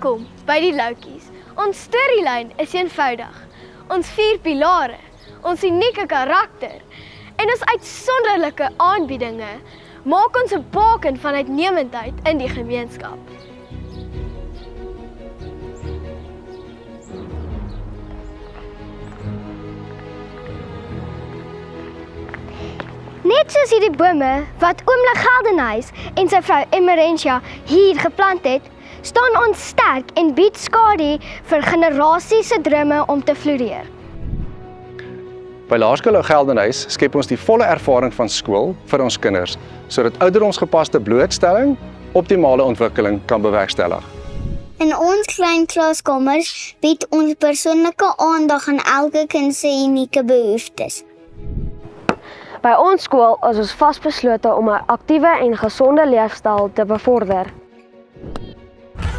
Welkom by die Loukies. Ons storielyn is eenvoudig. Ons 4 pilare, ons unieke karakter en ons uitsonderlike aanbiedinge maak ons 'n baken van uitnemendheid in die gemeenskap. Net soos hierdie bome wat oom Geldenhuys en sy vrou Emerentia hier geplant het, staan ons sterk en bied skadu vir generasies se drome om te floreer. By Laerskool Geldenhuys skep ons die volle ervaring van skool vir ons kinders, sodat ouderdomsgepaste blootstelling optimale ontwikkeling kan bewerkstellig. In ons klein klaskamers bied ons persoonlike aandag aan elke kind se unieke behoeftes. By ons skool is ons vasbeslote om 'n aktiewe en gesonde leefstyl te bevorder.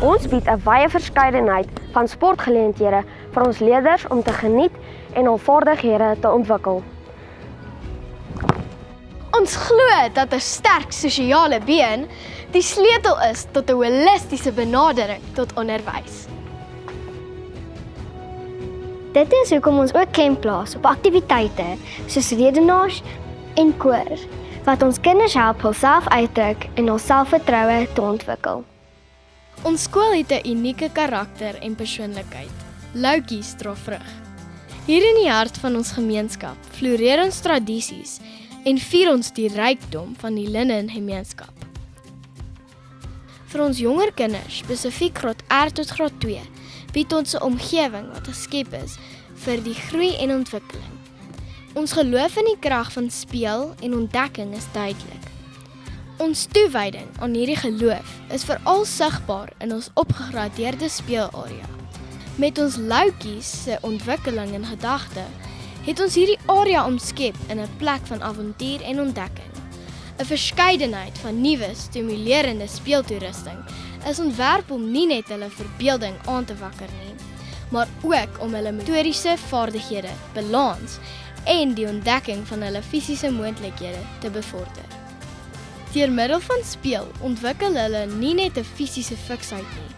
Ons bied 'n wye verskeidenheid van sportgeleenthede vir ons leerders om te geniet en hul vaardighede te ontwikkel. Ons glo dat 'n sterk sosiale been die sleutel is tot 'n holistiese benadering tot onderwys. Dit is hoekom ons ook klem plaas op aktiwiteite soos redenaars en koor, wat ons kinders help hul selfuitdruk en hul selfvertroue te ontwikkel. Ons skool het 'n unieke karakter en persoonlikheid. Loukies dra vrug. Hier in die hart van ons gemeenskap floreer ons tradisies en vier ons die rykdom van die Linnen gemeenskap. Vir ons jonger kinders, spesifiek graad R tot graad 2, bied ons 'n omgewing wat geskep is vir die groei en ontwikkeling. Ons geloof in die krag van speel en ontdekking is duidelik. Ons toewyding aan hierdie geloof is veral sigbaar in ons opgegradeerde speelarea. Met ons Loukies se ontwikkeling in gedagte, het ons hierdie area omskep in 'n plek van avontuur en ontdekking. 'n Verskeidenheid van nuwe, stimulerende speeltoerusting is ontwerp om nie net hulle verbeelding aan te wakker nie, maar ook om hulle motoriese vaardighede, balans en die ontdekking van hulle fisiese moontlikhede te bevorder. Deur middel van speel ontwikkel hulle nie net 'n fisiese fiksheid nie,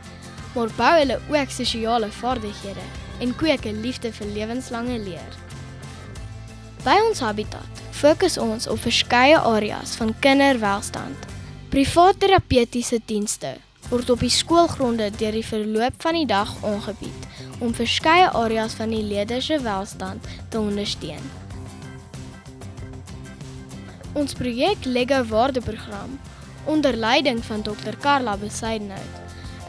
maar bou hulle ook sosiale vaardighede en kweek 'n liefde vir lewenslange leer. By ons habitat fokus ons op verskeie areas van kinderwelstand. Privaat terapeutiese dienste word op die skoolgronde deur die verloop van die dag aangebied om verskeie areas van die leerders se welstand te ondersteun. Ons projek Lego Waardeprogram, onder leiding van Dr. Carla Besuidenhout,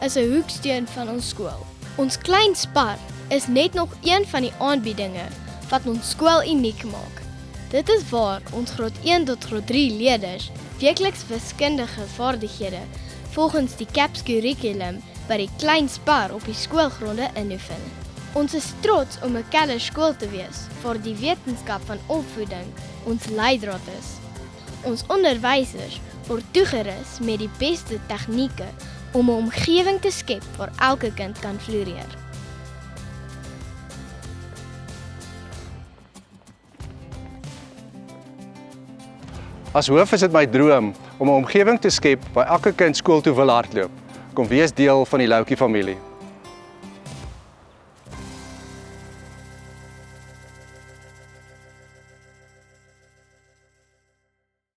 is 'n hoeksteen van ons skool. Ons klein spar is net nog een van die aanbiedinge wat ons skool uniek maak. Dit is waar ons graad 1 tot graad 3 leerders weekliks wiskundige vaardighede volgens die CAPS kurrikulum by die klein spar op die skoolgronde inoefen. Ons is trots om 'n Keller skool te wees waar die wetenskap van opvoeding ons leidraad is. Ons onderwysers word toegerus met die beste tegnieke om 'n omgewing te skep waar elke kind kan floreer. As hoof is dit my droom om 'n omgewing te skep waar elke kind skool toe wil hardloop. Kom wees deel van die Loukie familie.